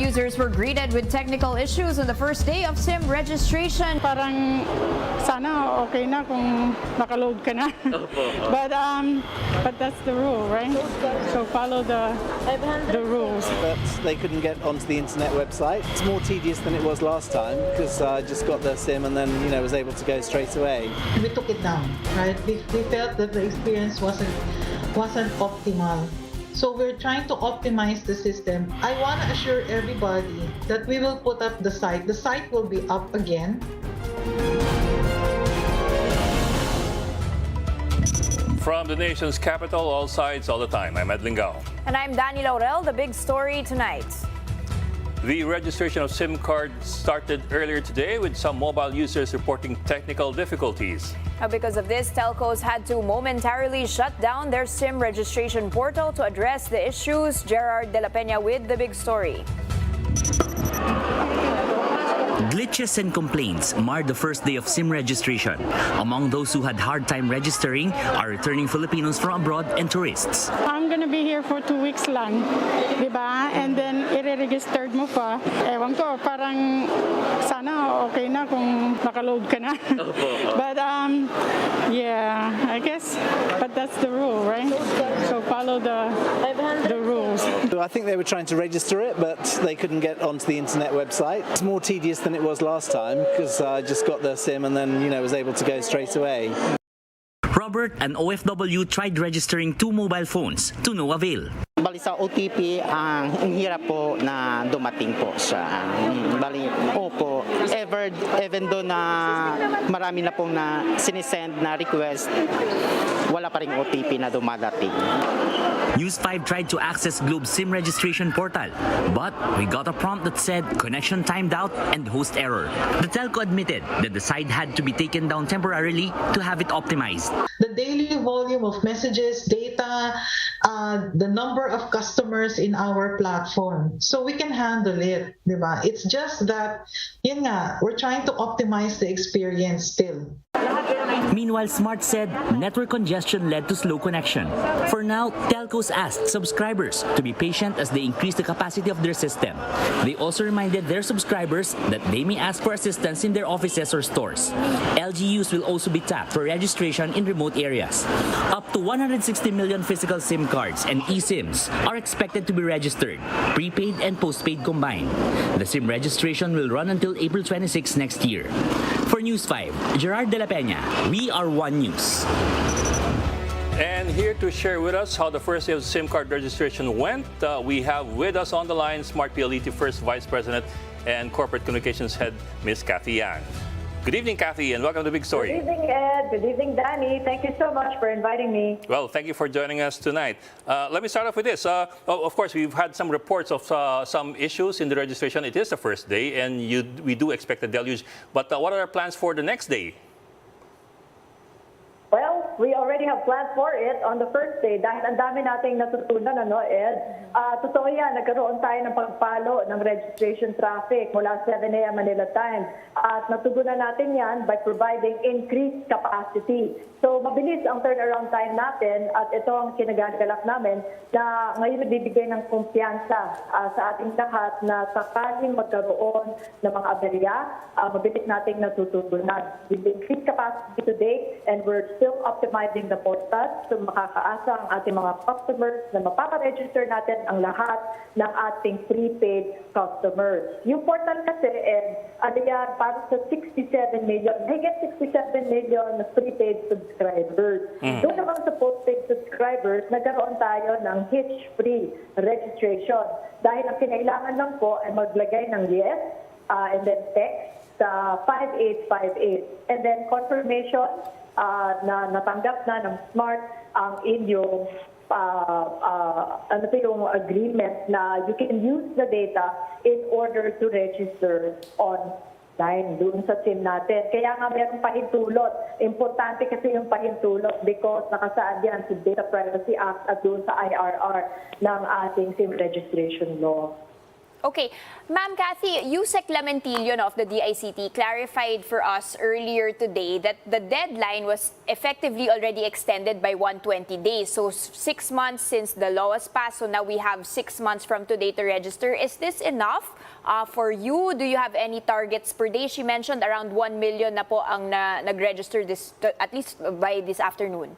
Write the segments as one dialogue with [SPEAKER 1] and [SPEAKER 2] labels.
[SPEAKER 1] users were greeted with technical issues on the first day of SIM registration.
[SPEAKER 2] Parang sana okay na kung nakaload ka na. But that's the rule, right? So follow the rules.
[SPEAKER 3] But they couldn't get onto the internet website. It's more tedious than it was last time because I just got the SIM and then was able to go straight away.
[SPEAKER 4] We took it down, right? We felt that the experience wasn't optimal. So we're trying to optimize the system. I want to assure everybody that we will put up the site. The site will be up again.
[SPEAKER 5] From the nation's capital, all sides, all the time. I'm Ed Lingao.
[SPEAKER 6] And I'm Danny Laurel. The big story tonight.
[SPEAKER 5] The registration of SIM cards started earlier today with some mobile users reporting technical difficulties.
[SPEAKER 6] Now, because of this, telcos had to momentarily shut down their SIM registration portal to address the issues. Gerard De La Peña with the big story.
[SPEAKER 7] Glitches and complaints marred the first day of SIM registration. Among those who had hard time registering are returning Filipinos from abroad and tourists.
[SPEAKER 2] I'm gonna be here for 2 weeks lang, di ba? And then i-registered mo pa. Ewan ko, parang sana okay na kung nakaload ka na. But yeah, I guess, but that's the rule, right? So follow the rules.
[SPEAKER 3] I think they were trying to register it, but they couldn't get onto the internet website. It's more tedious than it was last time because I just got the SIM and then was able to go straight away.
[SPEAKER 7] Robert, an OFW, tried registering 2 mobile phones to no avail.
[SPEAKER 8] Bali sa OTP, ang hirap po na dumating po sa bali, opo, even though na marami na pong na sinisend na request, wala pa ring OTP na dumadating.
[SPEAKER 7] News 5 tried to access Globe's SIM registration portal, but we got a prompt that said connection timed out and host error. The telco admitted that the site had to be taken down temporarily to have it optimized.
[SPEAKER 4] The daily volume of messages, data, the number of customers in our platform. So we can handle it, di ba? It's just that, yun nga, we're trying to optimize the experience still.
[SPEAKER 7] Meanwhile, Smart said network congestion led to slow connection. For now, telcos asked subscribers to be patient as they increase the capacity of their system. They also reminded their subscribers that they may ask for assistance in their offices or stores. LGUs will also be tapped for registration in remote areas. Up to 160 million physical SIM cards and eSIMs are expected to be registered, prepaid and postpaid combined. The SIM registration will run until April 26 next year. For News 5, Gerard De La Peña, we are One News.
[SPEAKER 5] And here to share with us how the first day of SIM card registration went, we have with us on the line Smart PLDT First Vice President and Corporate Communications Head, Ms. Kathy Yang. Good evening, Kathy, and welcome to The Big Story.
[SPEAKER 9] Good evening, Ed. Good evening, Danny. Thank you so much for inviting me.
[SPEAKER 5] Well, thank you for joining us tonight. Let me start off with this. Of course, we've had some reports of some issues in the registration. It is the first day, and we do expect a deluge. But what are our plans for the next day?
[SPEAKER 9] Well, we already have plans for it on the first day dahil ang dami nating natutunan, Ed? Totoo yan, nagkaroon tayo ng pagpalo ng registration traffic mula 7 a.m. Manila time. At natugunan natin yan by providing increased capacity. So, mabilis ang turnaround time natin at ito ang kinagagalak namin na ngayon nagbibigay ng kumpiyansa sa ating lahat na sakaling magkaroon ng mga aberya, mabilis nating natutugunan. With increased capacity today and we're still optimizing the portal so makakaasa ang ating mga customers na mapaparegister natin ang lahat ng ating prepaid customers. Yung portal kasi, ano yan, para sa 67 million, higit 67 million prepaid subscribers. Doon naman sa postpaid subscribers, nagkaroon tayo ng hitch-free registration. Dahil ang kinailangan lang po ay maglagay ng yes and then text sa 5858. And then confirmation na natanggap na ng Smart ang inyong yung agreement na you can use the data in order to register online doon sa SIM natin. Kaya nga mayroong pahintulot. Importante kasi yung pahintulot because nakasaad yan sa Data Privacy Act at doon sa IRR ng ating SIM registration law.
[SPEAKER 6] Okay, Ma'am Cathy, Yusek Lamentillo of the DICT clarified for us earlier today that the deadline was effectively already extended by 120 days. So 6 months since the law was passed, so now we have 6 months from today to register. Is this enough for you? Do you have any targets per day? She mentioned around 1 million na po ang nag-register at least by this afternoon.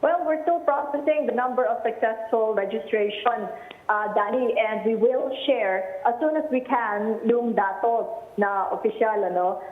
[SPEAKER 9] Well, we're still processing the number of successful registration, Danny, and we will share as soon as we can yung datos na opisyal,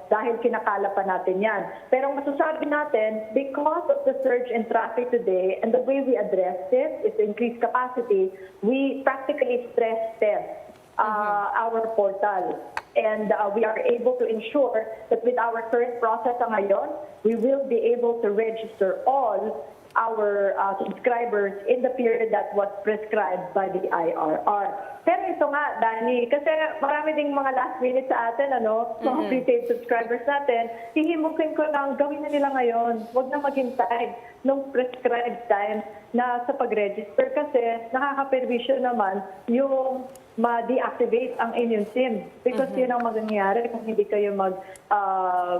[SPEAKER 9] dahil kinakala pa natin yan. Pero masasabi natin, because of the surge in traffic today and the way we addressed it is increased capacity, we practically stress test our portal. And we are able to ensure that with our current process ngayon, we will be able to register all our subscribers in the period that was prescribed by the IRR. Pero ito nga, Danny, kasi marami ding mga last minute sa atin, mga prepaid subscribers natin, hihimukin ko lang, gawin na nila ngayon. Huwag na maghintay nung prescribed time na sa pag-register kasi nakaka-perwisyo naman yung ma-deactivate ang inyong SIM. Because yun ang mangyayari kung hindi kayo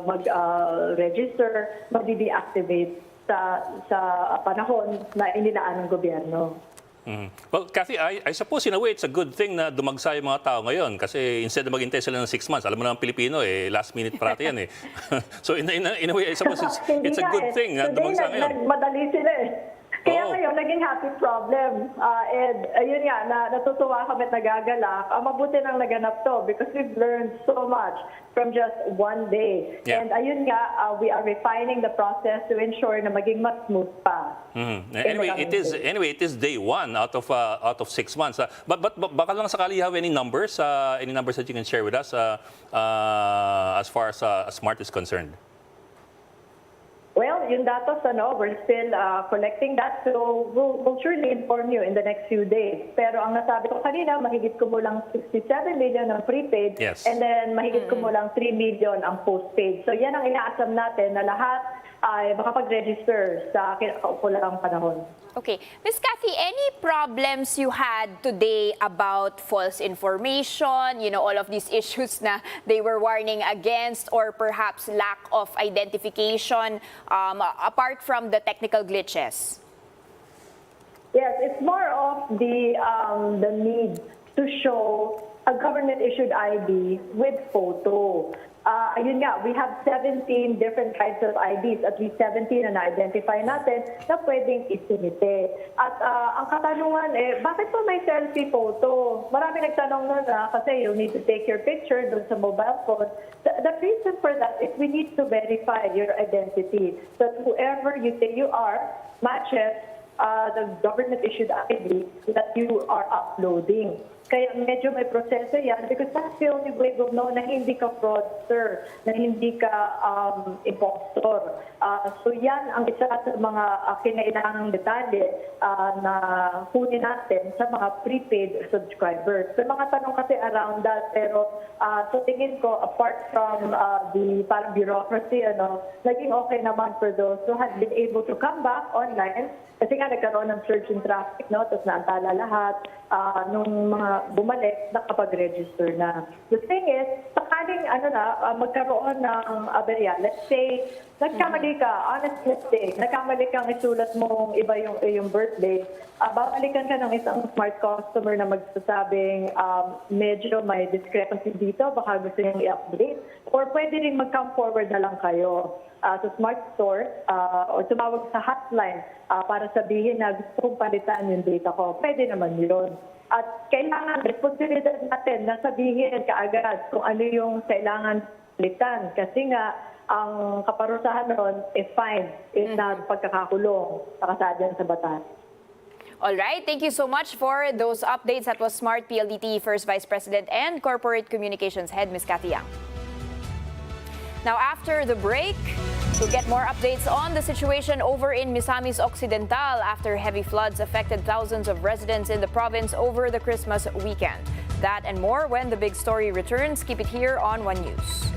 [SPEAKER 9] mag-register, mag-deactivate sa panahon na inilaan ng gobyerno.
[SPEAKER 5] Well, Cathy, I suppose in a way it's a good thing na dumagsa yung mga tao ngayon kasi instead na maghintay sila ng 6 months, alam mo naman Pilipino, last minute parati yan . So in a way, I suppose it's a good thing na dumagsa ngayon.
[SPEAKER 9] Madali sila Kaya ngayon, naging happy problem. And ayun nga, natutuwa kami at nagagalak. Mabuti nang naganap to because we've learned so much from just one day. Yeah. And ayun nga, we are refining the process to ensure na maging mas smooth pa.
[SPEAKER 5] Anyway, it is day 1 out of 6 months. But baka lang sakali you have any numbers that you can share with us as far as Smart is concerned.
[SPEAKER 9] Well, yung datos, we're still collecting that, so we'll surely inform you in the next few days. Pero ang nasabi ko kanina, mahigit kumulang 67 million ang prepaid, and then mahigit kumulang 3 million ang postpaid. So yan ang inaasam natin na lahat ay makapag-register sa kinakaukulang panahon.
[SPEAKER 6] Okay. Ms. Cathy, any problems you had today about false information, all of these issues na they were warning against, or perhaps lack of identification, apart from the technical glitches?
[SPEAKER 9] Yes, it's more of the need to show a government-issued ID with photo. Ayun nga, we have 17 different kinds of IDs, at least 17 na na-identify natin na pwedeng isinite. At ang katanungan bakit po may selfie photo? Marami nagtanong na kasi you need to take your picture doon sa mobile phone. The reason for that is we need to verify your identity. So whoever you say you are matches the government-issued ID that you are uploading. Kaya medyo may proseso yan because that's the only way we'll know na hindi ka fraudster, na hindi ka impostor. So yan ang isa sa mga kinailangang detalye na kunin natin sa mga prepaid subscribers. So mga tanong kasi around that, pero sa tingin ko, apart from the parang bureaucracy, naging okay naman for those who had been able to come back online. Kasi nga nagkaroon ng surge in traffic, tapos naantala lahat. Nung mga bumalik, nakapag-register na. The thing is, sakaling magkaroon ng aberya, let's say, nagkamali ka, honest mistake, nagkamali kang isulat mong iba yung birthday, babalikan ka ng isang smart customer na magsasabing medyo may discrepancy dito, baka gusto niyang i-update, or pwede rin mag-come forward na lang kayo sa smart store o tumawag sa hotline para sabihin na gusto kong palitan yung data ko. Pwede naman yun. At kailangan, responsibilidad natin na sabihin kaagad kung ano yung kailangan palitan. Kasi nga, ang kaparusahan nun is fine, is not pagkakakulong, nakasadyan sa batas.
[SPEAKER 6] All right. Thank you so much for those updates. That was Smart PLDT First Vice President and Corporate Communications Head, Ms. Cathy Yang. Now, after the break, we'll get more updates on the situation over in Misamis Occidental after heavy floods affected thousands of residents in the province over the Christmas weekend. That and more when the big story returns. Keep it here on One News.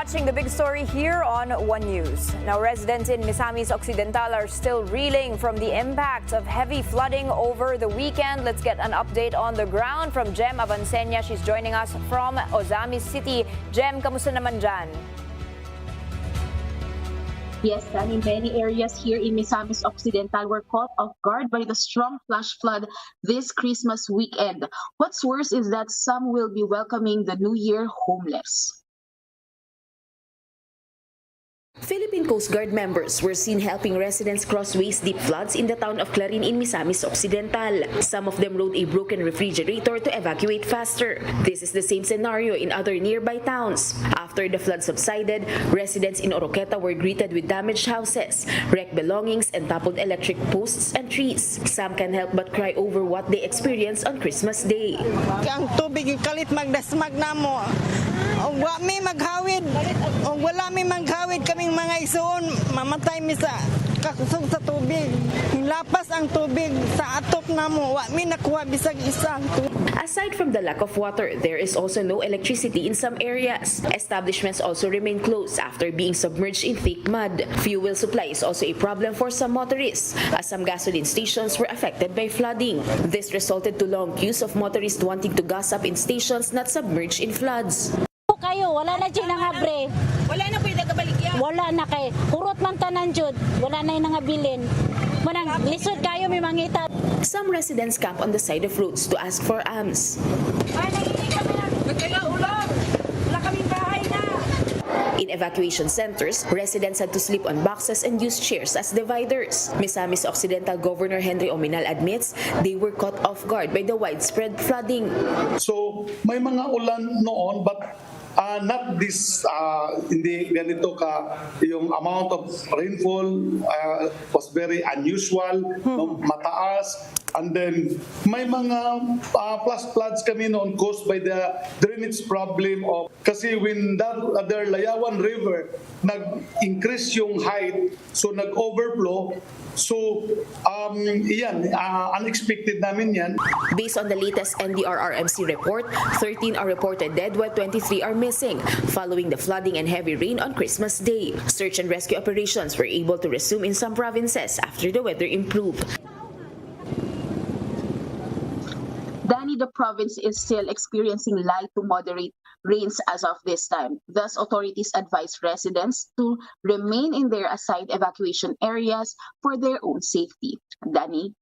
[SPEAKER 1] watching the big story here on One News. Now, residents in Misamis Occidental are still reeling from the impact of heavy flooding over the weekend. Let's get an update on the ground from Jem Avancenia. She's joining us from Misamis City. Jem, kamusta naman dyan?
[SPEAKER 10] Yes, Danny, many areas here in Misamis Occidental were caught off guard by the strong flash flood this Christmas weekend. What's worse is that some will be welcoming the New Year homeless.
[SPEAKER 11] Philippine Coast Guard members were seen helping residents cross waist-deep floods in the town of Clarin in Misamis Occidental. Some of them rode a broken refrigerator to evacuate faster. This is the same scenario in other nearby towns. After the flood subsided, residents in Oroqueta were greeted with damaged houses, wrecked belongings, and toppled electric posts and trees. Some can help but cry over what they experienced on Christmas Day.
[SPEAKER 12] Ang tubig kalit magdasmag na mo. Wa may maghawid. Wala may maghawid kaming mga igsoon, mamatay mi sa kakusog sa tubig. Lapas ang tubig sa atop na mo. Wa may nakuha bisag isa.
[SPEAKER 11] Aside from the lack of water, there is also no electricity in some areas. Establishments also remain closed after being submerged in thick mud. Fuel supply is also a problem for some motorists, as some gasoline stations were affected by flooding. This resulted to long queues of motorists wanting to gas up in stations not submerged in floods.
[SPEAKER 13] Kayo, wala na dyan nangabre. Wala na po yung nagabaligya. Wala na kay. Kurot man tanan jud. Wala na yung nangabilin. Manang lisod kayo may mangita.
[SPEAKER 11] Some residents camp on the side of roads to ask for alms.
[SPEAKER 13] Ay, nagiging kami na. Magkala-ulang. Wala kaming bahay na.
[SPEAKER 11] In evacuation centers, residents had to sleep on boxes and use chairs as dividers. Misamis Occidental Governor Henry Ominal admits they were caught off guard by the widespread flooding.
[SPEAKER 14] So may mga ulan noon but not this hindi ganito ka yung amount of rainfall was very unusual, no, mataas. And then may mga plus floods kami noon caused by the drainage problem of kasi when that other Layawan River nag-increase yung height so nag-overflow. So, unexpected namin yan.
[SPEAKER 11] Based on the latest NDRRMC report, 13 are reported dead while 23 are missing following the flooding and heavy rain on Christmas Day. Search and rescue operations were able to resume in some provinces after the weather improved.
[SPEAKER 10] Danny, the province is still experiencing light to moderate rains as of this time. Thus, authorities advise residents to remain in their assigned evacuation areas for their own safety. Danny?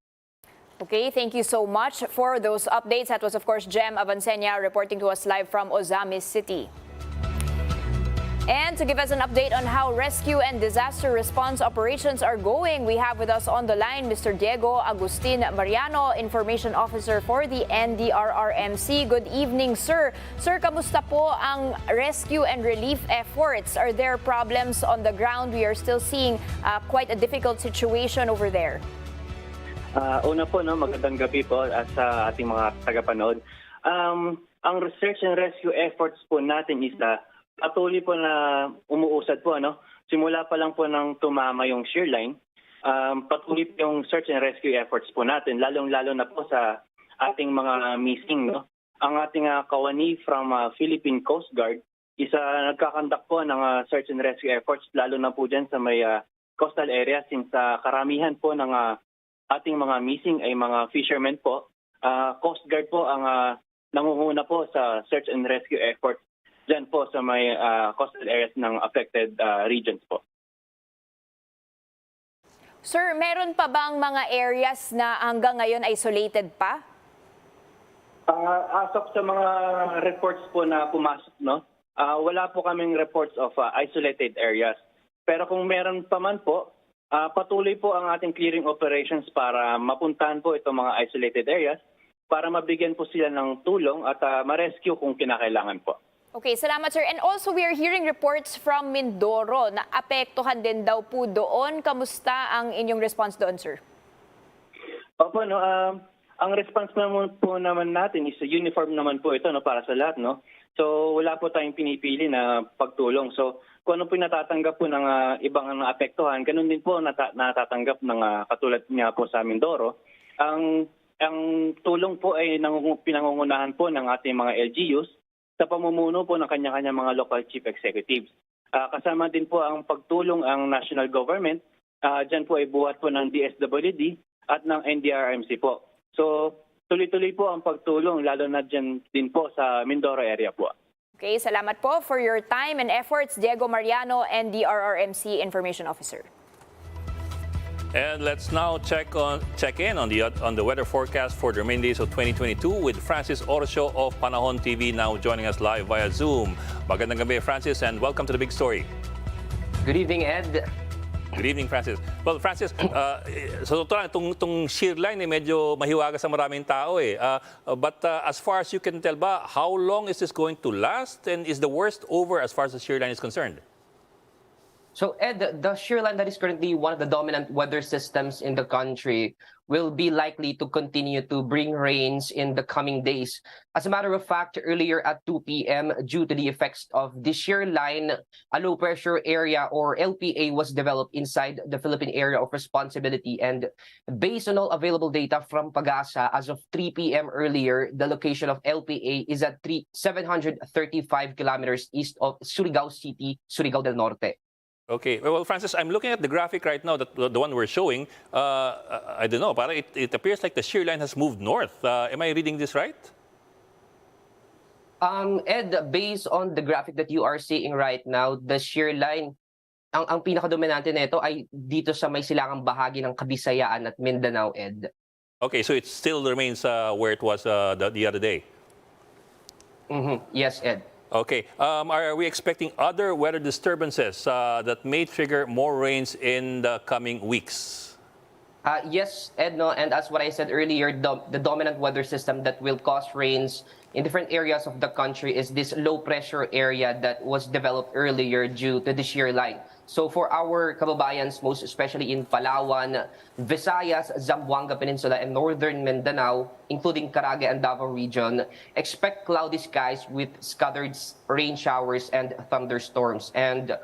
[SPEAKER 1] Okay, thank you so much for those updates. That was, of course, Jem Avancenia reporting to us live from Misamis City. And to give us an update on how rescue and disaster response operations are going, we have with us on the line Mr. Diego Agustin Mariano, Information Officer for the NDRRMC. Good evening, sir. Sir, kamusta po ang rescue and relief efforts? Are there problems on the ground? We are still seeing quite a difficult situation over there.
[SPEAKER 15] Una po, magandang gabi po sa ating mga tagapanood. Ang research and rescue efforts po natin is patuloy po na umuusad po, simula pa lang po nang tumama yung shear line, patuloy po yung search and rescue efforts po natin, lalong-lalo na po sa ating mga missing. Ang ating kawani from Philippine Coast Guard, nagkakandak po ng search and rescue efforts, lalo na po dyan sa may coastal area since karamihan po ng ating mga missing ay mga fishermen po. Coast Guard po ang nangunguna po sa search and rescue efforts dyan po sa may coastal areas ng affected regions po.
[SPEAKER 1] Sir, meron pa bang mga areas na hanggang ngayon isolated pa?
[SPEAKER 15] As of sa mga reports po na pumasok, wala po kaming reports of isolated areas. Pero kung meron pa man po, patuloy po ang ating clearing operations para mapuntahan po itong mga isolated areas para mabigyan po sila ng tulong at ma-rescue kung kinakailangan po.
[SPEAKER 1] Okay, salamat sir. And also we are hearing reports from Mindoro na apektuhan din daw po doon. Kamusta ang inyong response doon, sir?
[SPEAKER 15] Opo, ang response naman natin is uniform naman po ito para sa lahat. So wala po tayong pinipili na pagtulong. So kung ano po natatanggap po ng ibang naapektuhan, ganun din po natatanggap ng katulad niya po sa Mindoro. Ang tulong po ay pinangungunahan po ng ating mga LGUs sa pamumuno po ng kanya-kanya mga local chief executives. Kasama din po ang pagtulong ang national government. Diyan po ay buhat po ng DSWD at ng NDRRMC po. So tuloy-tuloy po ang pagtulong lalo na diyan din po sa Mindoro area po.
[SPEAKER 6] Okay, salamat po for your time and efforts, Diego Mariano, NDRRMC Information Officer.
[SPEAKER 5] And let's now check in on the weather forecast for the remaining days of 2022 with Francis Orcio of Panahon TV now joining us live via Zoom. Magandang gabi, Francis, and welcome to the big story.
[SPEAKER 16] Good evening, Ed.
[SPEAKER 5] Good evening, Francis. Well, Francis, sa totoo lang, itong shear line medyo mahiwaga sa maraming tao eh. But as far as you can tell ba, how long is this going to last? And is the worst over as far as the shear line is concerned?
[SPEAKER 16] So, Ed, the shear line that is currently one of the dominant weather systems in the country will be likely to continue to bring rains in the coming days. As a matter of fact, earlier at 2 p.m., due to the effects of the shear line, a low pressure area or LPA was developed inside the Philippine Area of Responsibility. And based on all available data from PAGASA, as of 3 p.m. earlier, the location of LPA is at 735 kilometers east of Surigao City, Surigao del Norte.
[SPEAKER 5] Okay. Well, Francis, I'm looking at the graphic right now, that the one we're showing. I don't know, parang it appears like the shear line has moved north. Am I reading this right?
[SPEAKER 16] Ed, based on the graphic that you are seeing right now, the shear line, ang pinakadominante nito ay dito sa may silangang bahagi ng Kabisayaan at Mindanao, Ed.
[SPEAKER 5] Okay, so it still remains where it was the other day.
[SPEAKER 16] Yes, Ed.
[SPEAKER 5] Okay. Are we expecting other weather disturbances that may trigger more rains in the coming weeks?
[SPEAKER 16] Yes, Ed, no, and as what I said earlier, the dominant weather system that will cause rains in different areas of the country is this low pressure area that was developed earlier due to the shear line. So for our kababayans, most especially in Palawan, Visayas, Zamboanga Peninsula, and northern Mindanao, including Caraga and Davao region, expect cloudy skies with scattered rain showers and thunderstorms. And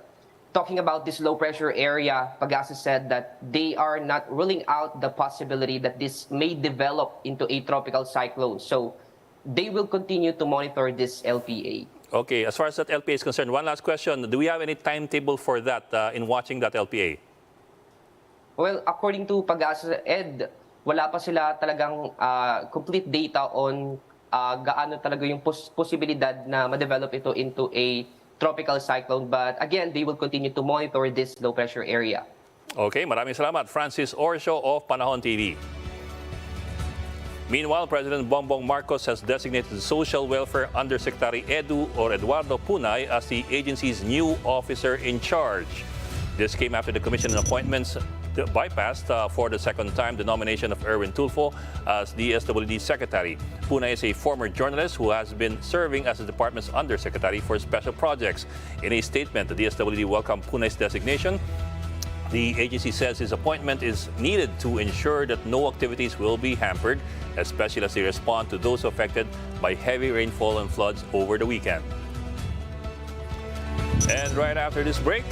[SPEAKER 16] talking about this low pressure area, PAGASA said that they are not ruling out the possibility that this may develop into a tropical cyclone. So they will continue to monitor this LPA.
[SPEAKER 5] Okay, as far as that LPA is concerned, one last question. Do we have any timetable for that in watching that LPA?
[SPEAKER 16] Well, according to PAGASA, Ed, wala pa sila talagang complete data on gaano talaga yung posibilidad na ma-develop ito into a tropical cyclone. But again, they will continue to monitor this low pressure area.
[SPEAKER 5] Okay, maraming salamat. Francis Orcio of Panahon TV. Meanwhile, President Bongbong Marcos has designated the Social Welfare Undersecretary Eduardo Punay as the agency's new officer in charge. This came after the Commission on Appointments bypassed for the second time the nomination of Earvin as DSWD Secretary. Punay is a former journalist who has been serving as the department's Undersecretary for Special Projects. In a statement, the DSWD welcomed Punay's designation. The agency says his appointment is needed to ensure that no activities will be hampered, especially as they respond to those affected by heavy rainfall and floods over the weekend. And right after this break,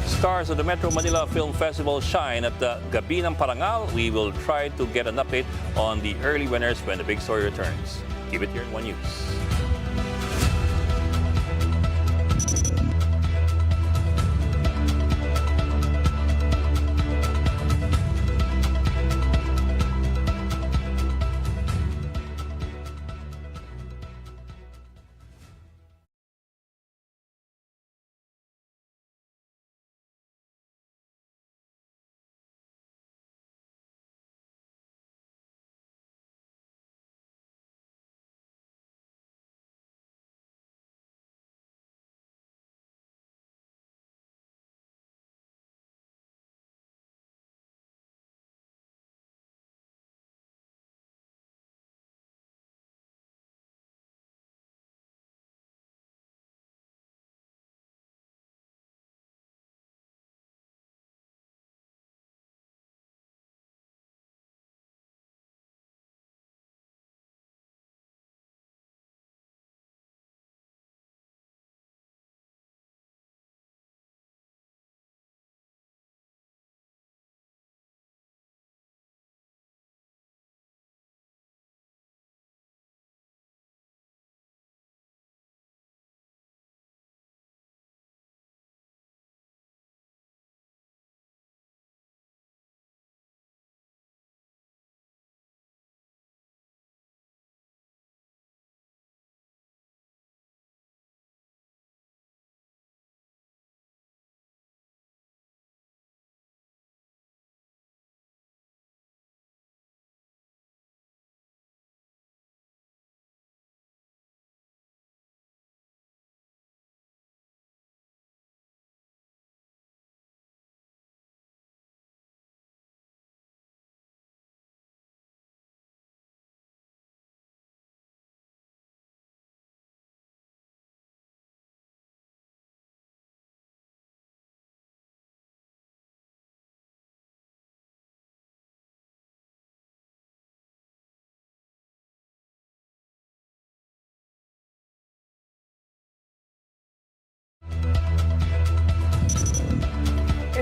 [SPEAKER 5] stars of the Metro Manila Film Festival shine at the Gabi ng Parangal. We will try to get an update on the early winners when the big story returns. Keep it here in One News.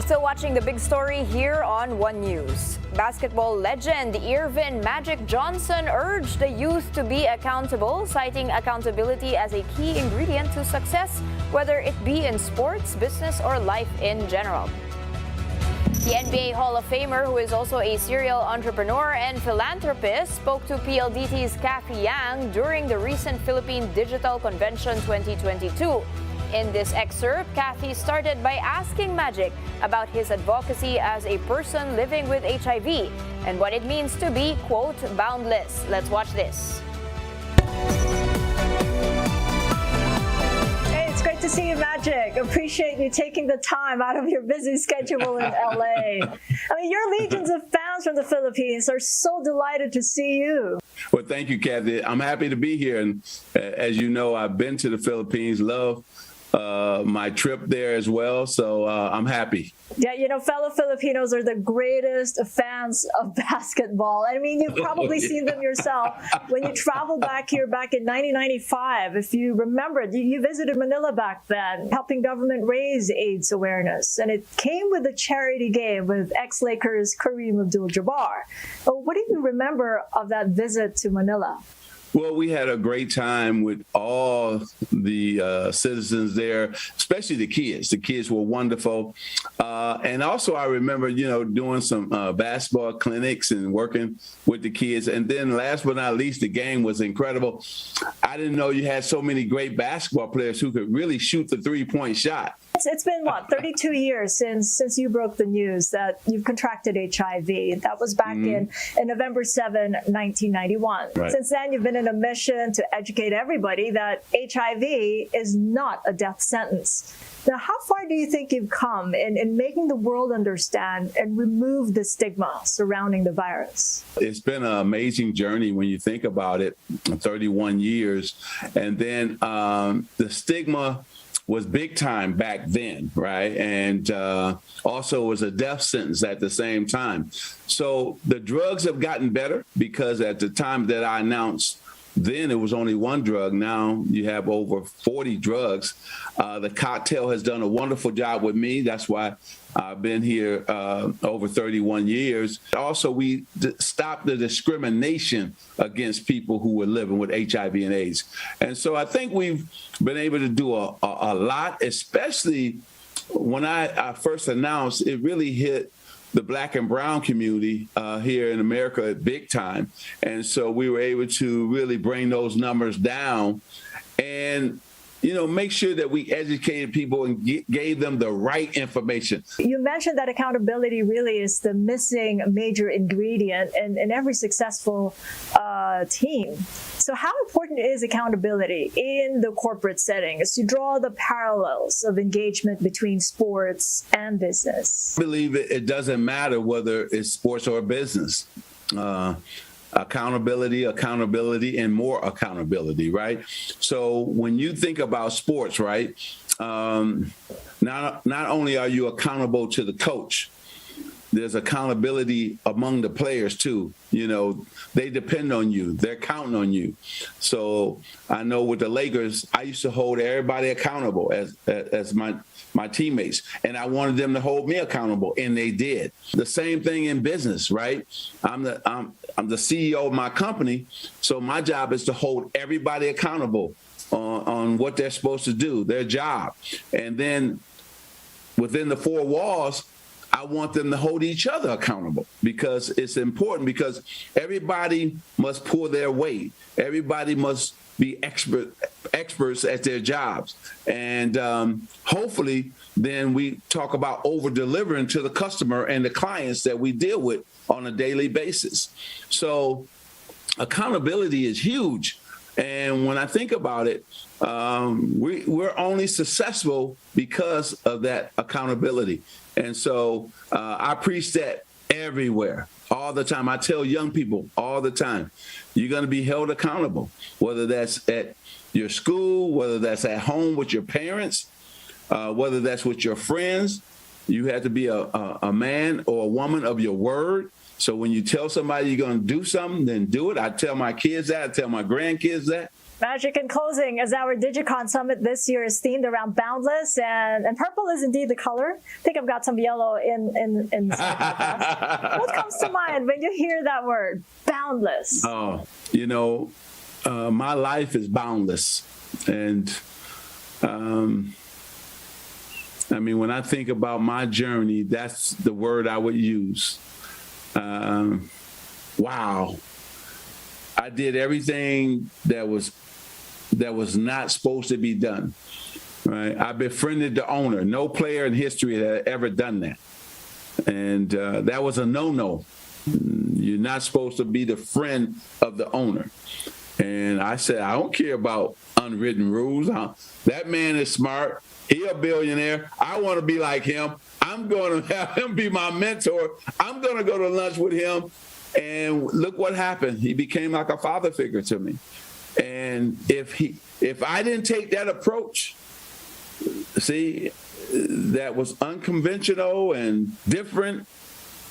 [SPEAKER 1] Still watching the big story here on One News. Basketball legend Earvin Magic Johnson urged the youth to be accountable, citing accountability as a key ingredient to success, whether it be in sports, business, or life in general. The NBA Hall of Famer, who is also a serial entrepreneur and philanthropist, spoke to PLDT's Kathy Yang during the recent Philippine Digital Convention 2022. In this excerpt, Kathy started by asking Magic about his advocacy as a person living with HIV and what it means to be, quote, boundless. Let's watch this.
[SPEAKER 17] Hey, it's great to see you, Magic. Appreciate you taking the time out of your busy schedule in LA. I mean, your legions of fans from the Philippines are so delighted to see you.
[SPEAKER 18] Well, thank you, Kathy. I'm happy to be here. And as you know, I've been to the Philippines, love my trip there as well. So I'm happy.
[SPEAKER 17] Yeah, you know, fellow Filipinos are the greatest fans of basketball. I mean, you've probably seen them yourself when you traveled back here back in 1995. If you remember, you visited Manila back then, helping government raise AIDS awareness. And it came with a charity game with ex-Lakers Kareem Abdul-Jabbar. But what do you remember of that visit to Manila?
[SPEAKER 18] Well, we had a great time with all the citizens there, especially the kids. The kids were wonderful. And also I remember, doing some basketball clinics and working with the kids. And then last but not least, the game was incredible. I didn't know you had so many great basketball players who could really shoot the three-point shot.
[SPEAKER 17] It's been, 32 years since you broke the news that you've contracted HIV. That was back in November 7, 1991.
[SPEAKER 18] Right.
[SPEAKER 17] Since then, you've been in a mission to educate everybody that HIV is not a death sentence. Now, how far do you think you've come in making the world understand and remove the stigma surrounding the virus?
[SPEAKER 18] It's been an amazing journey when you think about it, 31 years. And then the stigma was big time back then, right? And also was a death sentence at the same time. So the drugs have gotten better because at the time that I announced, then it was only one drug. Now you have over 40 drugs. The cocktail has done a wonderful job with me. That's why I've been here over 31 years. Also, we stopped the discrimination against people who were living with HIV and AIDS. And so I think we've been able to do a lot, especially when I first announced, it really hit the Black and brown community here in America at big time. And so we were able to really bring those numbers down and, make sure that we educated people and gave them the right information.
[SPEAKER 17] You mentioned that accountability really is the missing major ingredient in every successful team. So how important is accountability in the corporate setting as you draw the parallels of engagement between sports and business?
[SPEAKER 18] I believe it doesn't matter whether it's sports or business. Accountability, and more accountability, right? So when you think about sports, right, not only are you accountable to the coach, there's accountability among the players too. They depend on you. They're counting on you. So I know with the Lakers, I used to hold everybody accountable as my teammates, and I wanted them to hold me accountable, and they did. The same thing in business, right? I'm the CEO of my company, so my job is to hold everybody accountable on what they're supposed to do, their job. And then within the four walls, I want them to hold each other accountable because it's important, because everybody must pull their weight. Everybody must be experts at their jobs. And hopefully then we talk about over-delivering to the customer and the clients that we deal with on a daily basis. So accountability is huge. And when I think about it, we're only successful because of that accountability. And so I preach that everywhere, all the time. I tell young people all the time, you're going to be held accountable, whether that's at your school, whether that's at home with your parents, whether that's with your friends. You have to be a man or a woman of your word. So when you tell somebody you're going to do something, then do it. I tell my kids that. I tell my grandkids that.
[SPEAKER 17] Magic in closing, as our Digicon Summit this year is themed around boundless, and purple is indeed the color. I think I've got some yellow in What comes to mind when you hear that word, boundless?
[SPEAKER 18] Oh, my life is boundless. And when I think about my journey, that's the word I would use. Wow. I did everything that was not supposed to be done. Right? I befriended the owner. No player in history had ever done that. And that was a no-no. You're not supposed to be the friend of the owner. And I said, I don't care about unwritten rules. That man is smart. He a billionaire. I want to be like him. I'm going to have him be my mentor. I'm going to go to lunch with him. And look what happened. He became like a father figure to me. And if I didn't take that approach, that was unconventional and different,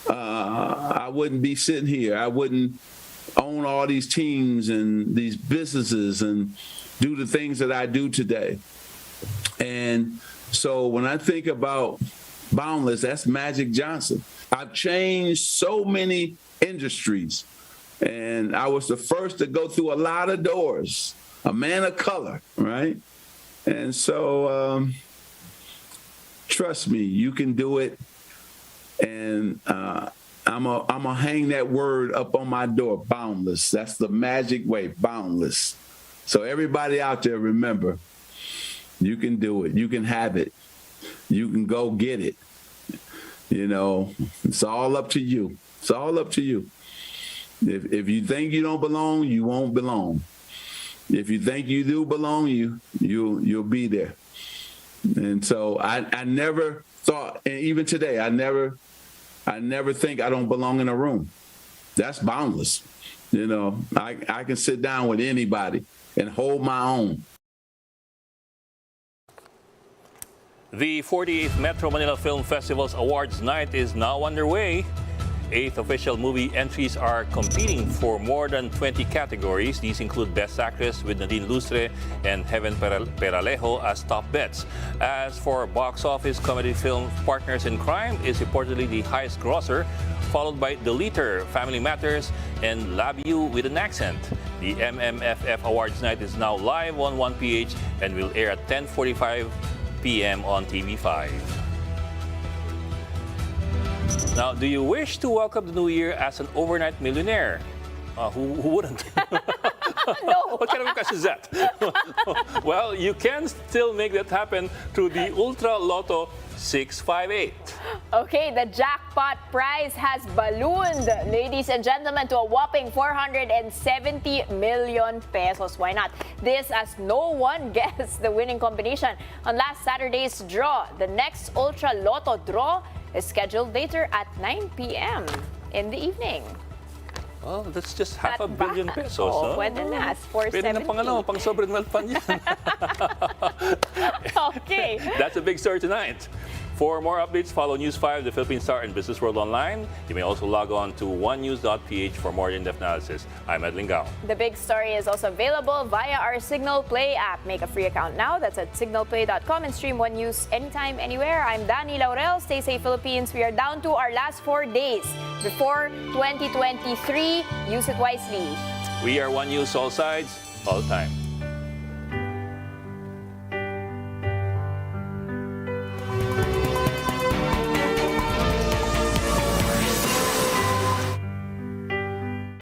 [SPEAKER 18] I wouldn't be sitting here. I wouldn't own all these teams and these businesses and do the things that I do today. And so when I think about boundless, that's Magic Johnson. I've changed so many industries, and I was the first to go through a lot of doors, a man of color, right? And so trust me, you can do it. And I'm gonna hang that word up on my door, boundless. That's the magic way, boundless. So everybody out there, remember, you can do it. You can have it. You can go get it. It's all up to you. It's all up to you. If you think you don't belong, you won't belong. If you think you do belong, you'll be there. And so I never thought, and even today, I never think I don't belong in a room. That's boundless. I can sit down with anybody and hold my own.
[SPEAKER 5] The 48th Metro Manila Film Festival's Awards Night is now underway. 8 official movie entries are competing for more than 20 categories. These include Best Actress with Nadine Lustre and Heaven Peralejo as top bets. As for box office, comedy film Partners in Crime is reportedly the highest grosser, followed by The Leader, Family Matters, and Love You with an Accent. The MMFF Awards Night is now live on 1PH and will air at 10:45 p.m. on TV5. Now, do you wish to welcome the new year as an overnight millionaire? Who wouldn't?
[SPEAKER 6] No.
[SPEAKER 5] What kind of a question is that? Well, you can still make that happen through the Ultra Lotto 658.
[SPEAKER 6] Okay, the jackpot prize has ballooned, ladies and gentlemen, to a whopping 470 million pesos. Why not? This as no one guessed the winning combination on last Saturday's draw. The next Ultra Lotto draw is scheduled later at 9 p.m. in the evening.
[SPEAKER 5] Well, that's just half a billion pesos.
[SPEAKER 6] Oh, pwede na. 470.
[SPEAKER 5] Pwede na pang sobrang wealth fund yan.
[SPEAKER 6] Okay.
[SPEAKER 5] That's a big story tonight. For more updates, follow News 5, the Philippine Star, and Business World Online. You may also log on to onenews.ph for more in-depth analysis. I'm Ed Lingao.
[SPEAKER 6] The big story is also available via our Signal Play app. Make a free account now. That's at signalplay.com and stream One News anytime, anywhere. I'm Dani Laurel. Stay safe, Philippines. We are down to our last 4 days before 2023. Use it wisely.
[SPEAKER 5] We are One News, all sides, all the time.